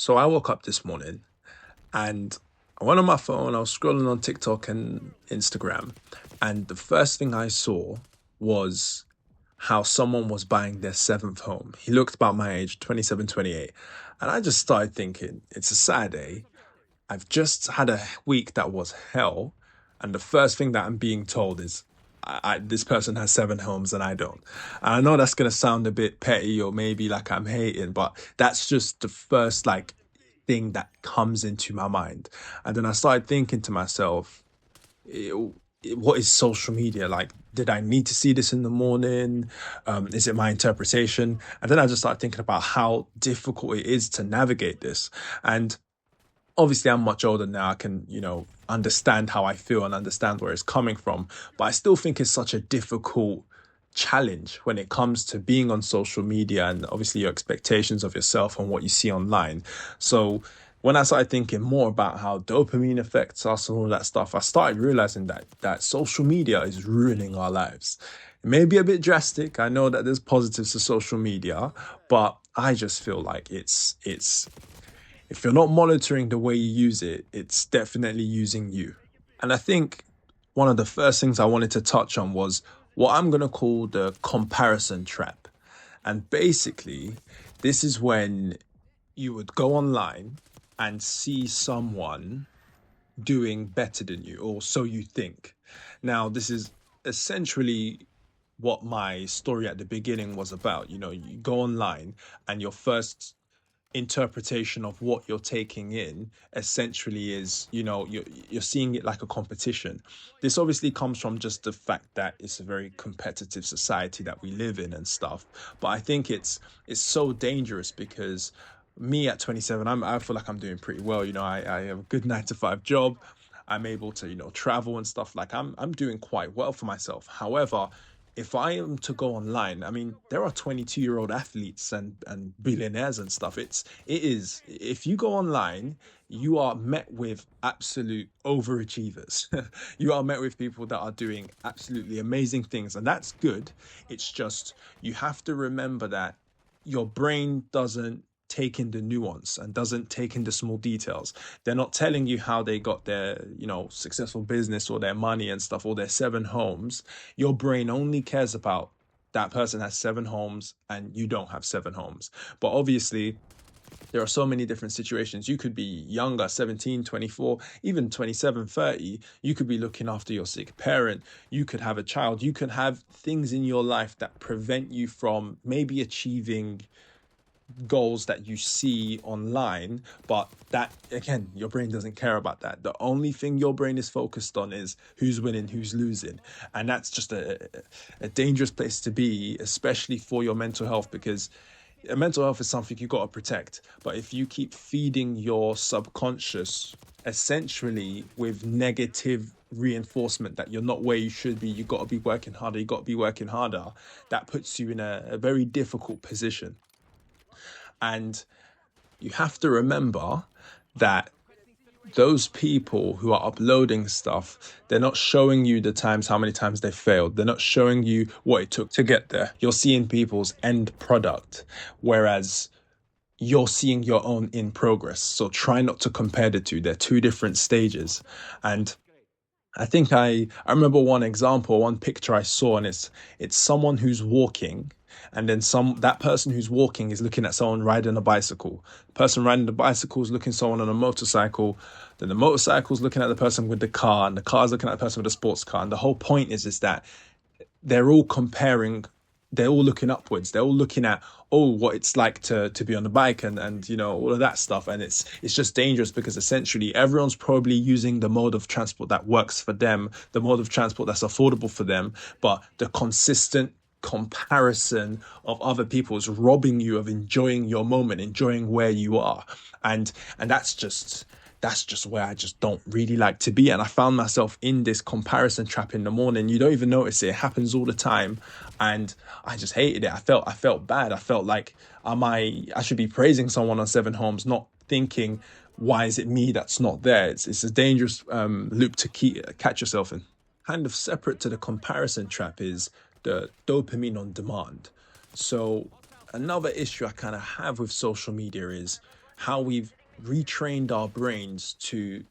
So I woke up this morning and I went on my phone, I was scrolling on TikTok and Instagram, and the first thing I saw was how someone was buying their seventh home. He looked about my age, 27, 28. And I just started thinking, it's a Saturday. I've just had a week that was hell. And the first thing that I'm being told is, this person has seven homes and I don't. And I know that's going to sound a bit petty or maybe like I'm hating, but that's just the first thing that comes into my mind. And then I started thinking to myself, what is social media like? Did I need to see this in the morning? Is it my interpretation? And then I just started thinking about how difficult it is to navigate this. And obviously I'm much older now. I can, understand how I feel and understand where it's coming from. But I still think it's such a difficult challenge when it comes to being on social media and obviously your expectations of yourself and what you see online. So when I started thinking more about how dopamine affects us and all that stuff, I started realizing that social media is ruining our lives. It may be a bit drastic. I know that there's positives to social media, but I just feel like it's if you're not monitoring the way you use it, it's definitely using you. And I think one of the first things I wanted to touch on was what I'm going to call the comparison trap. And basically, this is when you would go online and see someone doing better than you, or so you think. Now, this is essentially what my story at the beginning was about. You go online and your first interpretation of what you're taking in essentially is you're seeing it like a competition. This obviously comes from just the fact that it's a very competitive society that we live in and stuff, but I think it's so dangerous because me at 27, I feel like I'm doing pretty well. I have a good 9 to 5 job. I'm able to travel and stuff. Like I'm doing quite well for myself. However, if I am to go online, I mean, there are 22-year-old athletes and billionaires and stuff. It is, if you go online, you are met with absolute overachievers. You are met with people that are doing absolutely amazing things, and that's good. It's just, you have to remember that your brain doesn't take in the nuance and doesn't take in the small details. They're not telling you how they got their, successful business or their money and stuff or their seven homes. Your brain only cares about that person has seven homes and you don't have seven homes. But obviously, there are so many different situations. You could be younger, 17, 24, even 27, 30. You could be looking after your sick parent. You could have a child. You could have things in your life that prevent you from maybe achieving goals that you see online, but that, again, your brain doesn't care about that. The only thing your brain is focused on is who's winning, who's losing. And that's just a dangerous place to be, especially for your mental health, because mental health is something you got to protect. But if you keep feeding your subconscious essentially with negative reinforcement that you're not where you should be, you got to be working harder, you got to be working harder, that puts you in a very difficult position. And you have to remember that those people who are uploading stuff, they're not showing you the times, how many times they failed. They're not showing you what it took to get there. You're seeing people's end product, whereas you're seeing your own in progress. So try not to compare the two. They're two different stages. And I think I remember one example, one picture I saw, and it's someone who's walking, and then that person who's walking is looking at someone riding a bicycle. The person riding the bicycle is looking at someone on a motorcycle. Then the motorcycle is looking at the person with the car, and the car is looking at the person with the sports car. And the whole point is that they're all comparing, they're all looking upwards, they're all looking at, oh, what it's like to be on the bike and all of that stuff. And it's just dangerous because essentially everyone's probably using the mode of transport that works for them, the mode of transport that's affordable for them, but the consistent comparison of other people is robbing you of enjoying your moment, enjoying where you are. And that's just where I just don't really like to be. And I found myself in this comparison trap in the morning. You don't even notice it. It happens all the time. And I just hated it. I felt bad. I felt like I should be praising someone on seven homes, not thinking, why is it me that's not there? It's a dangerous loop to catch yourself in. Kind of separate to the comparison trap is the dopamine on demand. So another issue I kind of have with social media is how we've retrained our brains to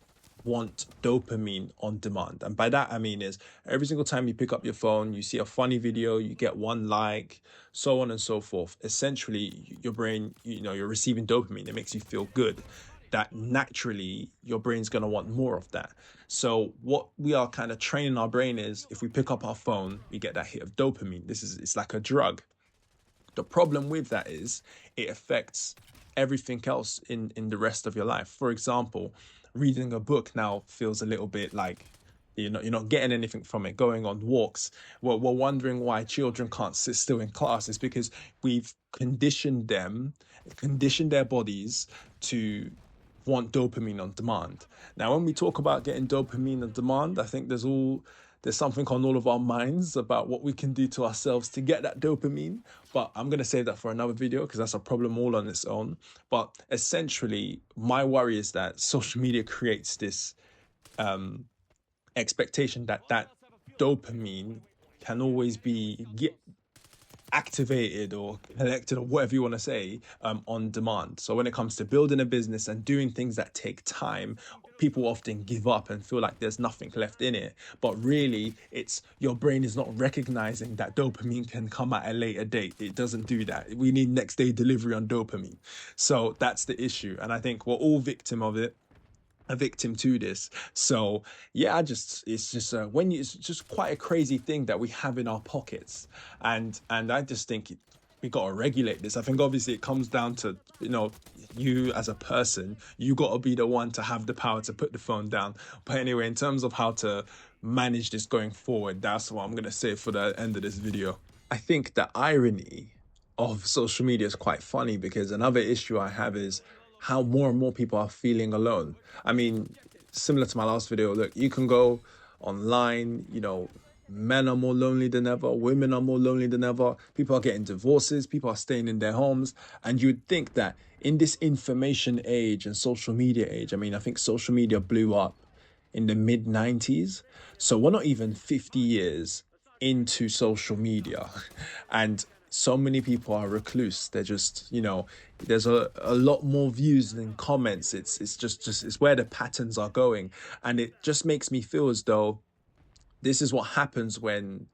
want dopamine on demand. And by that I mean is every single time you pick up your phone, you see a funny video, you get one like, so on and so forth. Essentially, your brain, you're receiving dopamine. It makes you feel good. That naturally your brain's going to want more of that. So what we are kind of training our brain is if we pick up our phone, we get that hit of dopamine. It's like a drug. The problem with that is it affects everything else in the rest of your life. For example, reading a book now feels a little bit like you're not getting anything from it. Going on walks, we're wondering why children can't sit still in class. It's because we've conditioned their bodies to want dopamine on demand. Now, when we talk about getting dopamine on demand, I think there's something on all of our minds about what we can do to ourselves to get that dopamine. But I'm going to save that for another video because that's a problem all on its own. But essentially, my worry is that social media creates this expectation that dopamine can always be activated or collected or whatever you want to say on demand. So when it comes to building a business and doing things that take time, people often give up and feel like there's nothing left in it. But really, it's your brain is not recognizing that dopamine can come at a later date. It doesn't do that. We need next day delivery on dopamine. So that's the issue. And I think we're all a victim to this. So yeah, it's just it's just quite a crazy thing that we have in our pockets. And I just think we got to regulate this. I think obviously it comes down to, you as a person, you got to be the one to have the power to put the phone down. But anyway, in terms of how to manage this going forward, that's what I'm going to say for the end of this video. I think the irony of social media is quite funny because another issue I have is how more and more people are feeling alone. I mean, similar to my last video, look, you can go online, men are more lonely than ever, women are more lonely than ever, people are getting divorces, people are staying in their homes. And you'd think that in this information age and social media age, I mean, I think social media blew up in the mid 90s. So we're not even 50 years into social media. And so many people are recluse. They're just, there's a lot more views than comments. It's just it's where the patterns are going. And it just makes me feel as though this is what happens when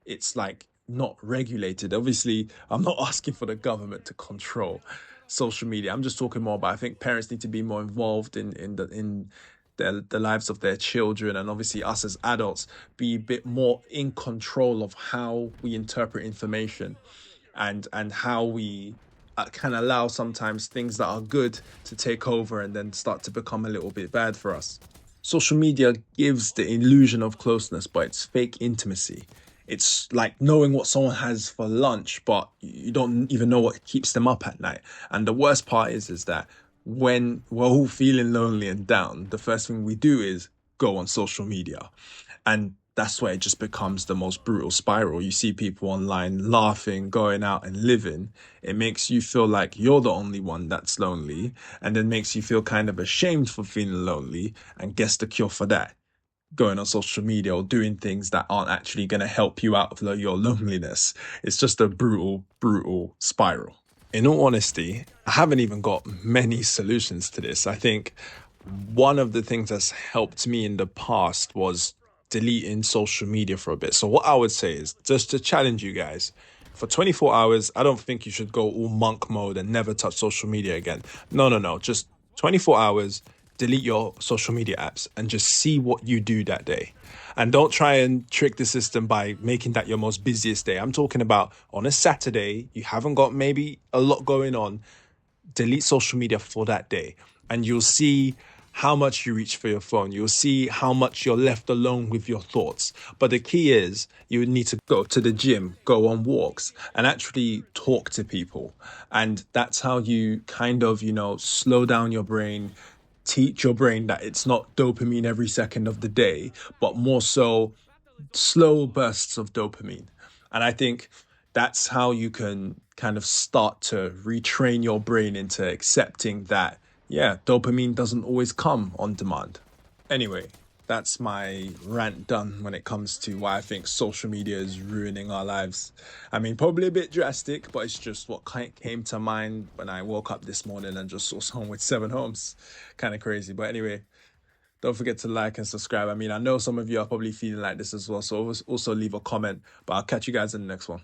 it's like not regulated. Obviously, I'm not asking for the government to control social media. I'm just talking more about, I think parents need to be more involved in the lives of their children, and obviously us as adults be a bit more in control of how we interpret information and how we can allow sometimes things that are good to take over and then start to become a little bit bad for us. Social media gives the illusion of closeness, but it's fake intimacy. It's like knowing what someone has for lunch, but you don't even know what keeps them up at night. And the worst part is that when we're all feeling lonely and down, the first thing we do is go on social media. And that's where it just becomes the most brutal spiral. You see people online laughing, going out and living. It makes you feel like you're the only one that's lonely, and then makes you feel kind of ashamed for feeling lonely. And guess the cure for that? Going on social media or doing things that aren't actually going to help you out of your loneliness. It's just a brutal, brutal spiral. In all honesty, I haven't even got many solutions to this. I think one of the things that's helped me in the past was deleting social media for a bit. So what I would say is, just to challenge you guys, for 24 hours, I don't think you should go all monk mode and never touch social media again. No. Just 24 hours, delete your social media apps and just see what you do that day. And don't try and trick the system by making that your most busiest day. I'm talking about on a Saturday, you haven't got maybe a lot going on, delete social media for that day. And you'll see how much you reach for your phone. You'll see how much you're left alone with your thoughts. But the key is you need to go to the gym, go on walks, and actually talk to people. And that's how you kind of, slow down your brain, teach your brain that it's not dopamine every second of the day, but more so slow bursts of dopamine. And I think that's how you can kind of start to retrain your brain into accepting that, yeah, dopamine doesn't always come on demand. Anyway, that's my rant done when it comes to why I think social media is ruining our lives. I mean, probably a bit drastic, but it's just what came to mind when I woke up this morning and just saw someone with 7 homes. Kind of crazy. But anyway, don't forget to like and subscribe. I mean, I know some of you are probably feeling like this as well, so also leave a comment. But I'll catch you guys in the next one.